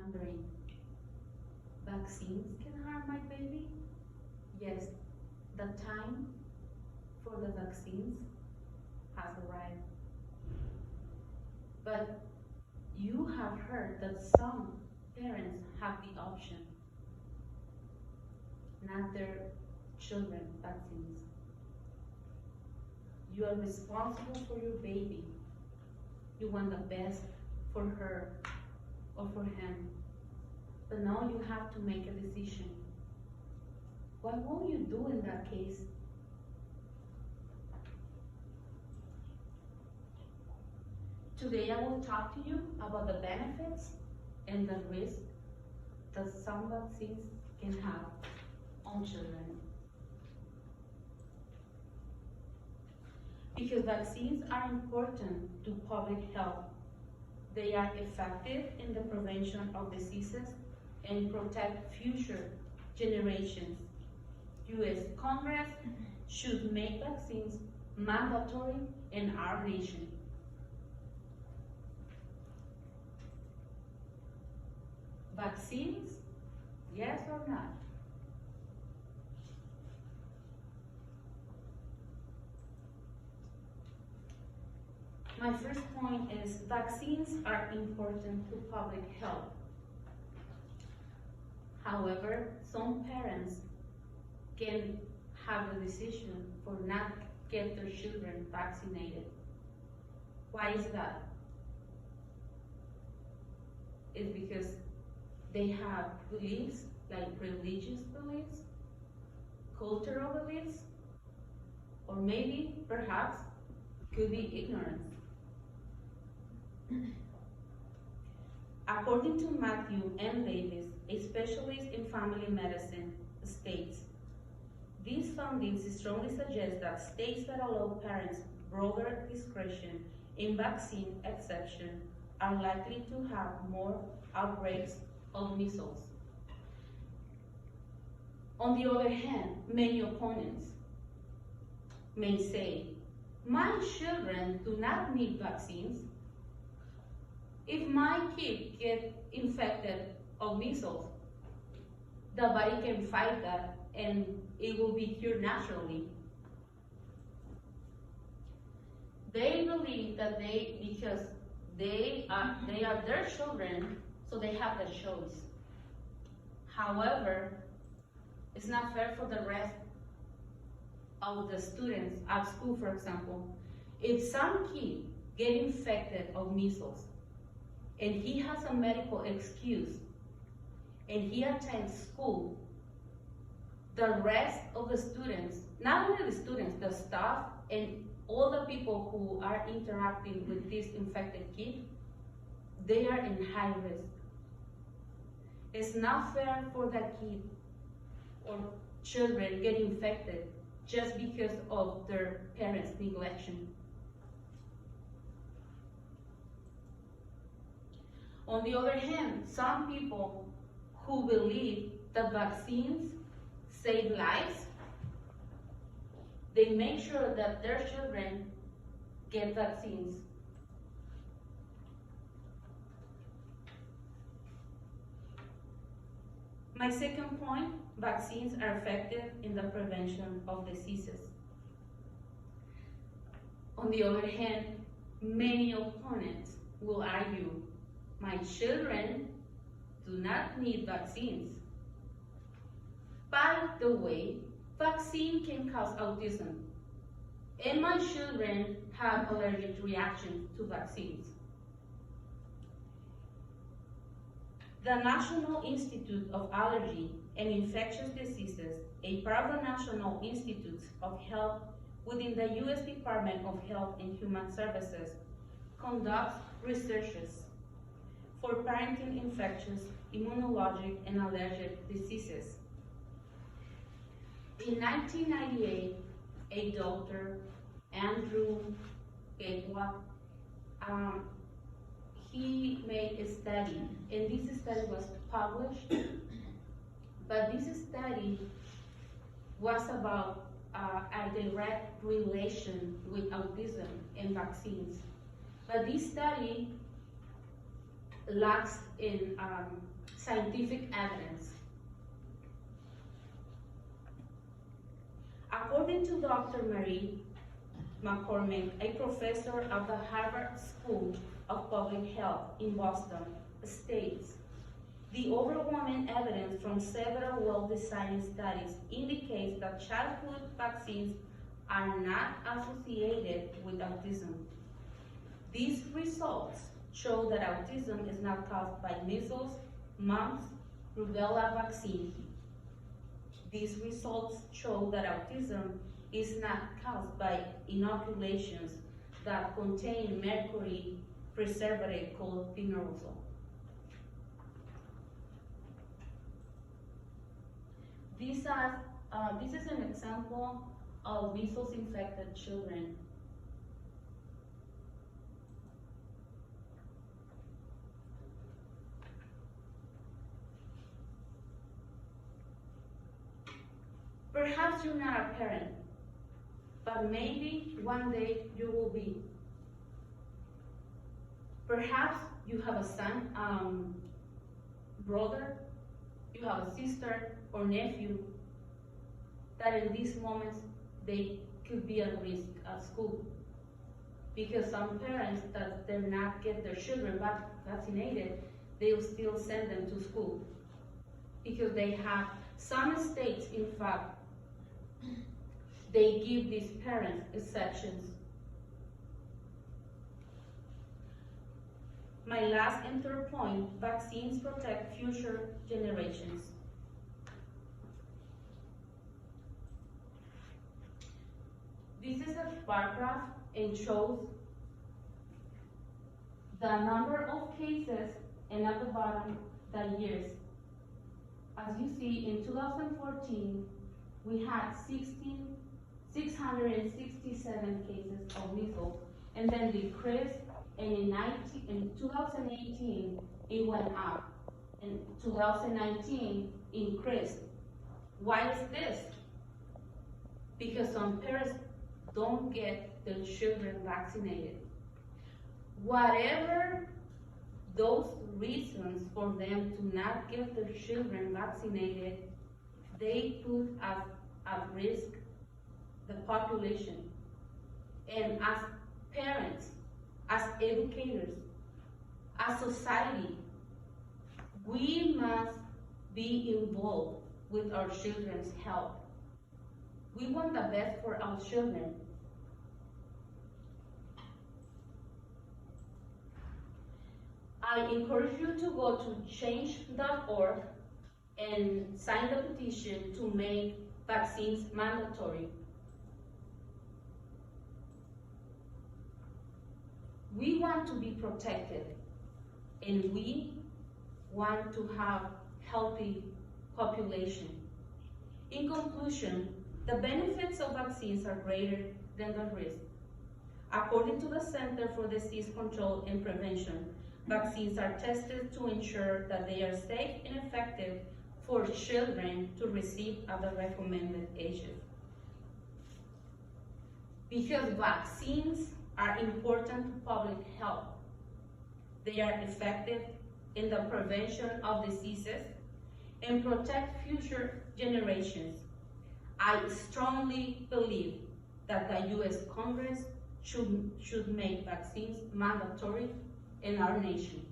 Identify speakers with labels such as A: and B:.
A: wondering, vaccines can harm my baby? Yes, the time for the vaccines has arrived. But you have heard that some parents have the option, not their children vaccines. You are responsible for your baby. You want the best for her or for him. But now you have to make a decision. What will you do in that case? Today I will talk to you about the benefits and the risks that some vaccines can have on children. Because vaccines are important to public health. They are effective in the prevention of diseases and protect future generations. U.S. Congress should make vaccines mandatory in our nation. Vaccines, yes or not? My first point is vaccines are important to public health. However, some parents can have the decision for not get their children vaccinated. Why is that? It's because they have beliefs, like religious beliefs, cultural beliefs, or maybe, perhaps, could be ignorance. According to Matthew M. Davis, a specialist in family medicine, states, these findings strongly suggest that states that allow parents broader discretion in vaccine exception are likely to have more outbreaks of measles. On the other hand, many opponents may say, my children do not need vaccines. If my kid gets infected of measles, the body can fight that and it will be cured naturally. They believe that because they are their children, so they have the choice. However, it's not fair for the rest of the students at school, for example. If some kid get infected of measles and he has a medical excuse and he attends school, the rest of the students, not only the students, the staff and all the people who are interacting with this infected kid, they are in high risk. It's not fair for that kid or children get infected just because of their parents' neglection. On the other hand, some people who believe that vaccines save lives, they make sure that their children get vaccines. My second point, vaccines are effective in the prevention of diseases. On the other hand, many opponents will argue, my children do not need vaccines. By the way, vaccine can cause autism, and my children have allergic reactions to vaccines. The National Institute of Allergy and Infectious Diseases, a part of the National Institutes of Health within the U.S. Department of Health and Human Services, conducts researches for parenting infectious, immunologic, and allergic diseases. In 1998, a doctor, Andrew Gateway, he made a study, and this study was published, but this study was about a direct relation with autism and vaccines. But this study lacks in scientific evidence. According to Dr. Marie McCormick, a professor of the Harvard School of Public Health in Boston, states, the overwhelming evidence from several well-designed studies indicates that childhood vaccines are not associated with autism. These results show that autism is not caused by measles, mumps, rubella vaccine. These results show that autism is not caused by inoculations that contain mercury preservative called pinaerosol. This is an example of measles-infected children. Perhaps you're not a parent, but maybe one day you will be. Perhaps you have a son, brother, you have a sister or nephew that in these moments they could be at risk at school. Because some parents that did not get their children vaccinated, they'll still send them to school. Because they have, some states in fact, they give these parents exceptions. My last and third point, vaccines protect future generations. This is a bar graph and shows the number of cases and at the bottom, the years. As you see, in 2014, we had 667 cases of measles, and then decreased, and in 2018, it went up. In 2019, increased. Why is this? Because some parents don't get their children vaccinated. Whatever those reasons for them to not get their children vaccinated, they put at risk the population. And as parents, as educators, as society, we must be involved with our children's health. We want the best for our children. I encourage you to go to change.org and sign the petition to make vaccines mandatory. We want to be protected, and we want to have healthy population. In conclusion, the benefits of vaccines are greater than the risk. According to the Center for Disease Control and Prevention, vaccines are tested to ensure that they are safe and effective for children to receive at the recommended ages. Because vaccines are important to public health, they are effective in the prevention of diseases and protect future generations. I strongly believe that the U.S. Congress should make vaccines mandatory in our nation.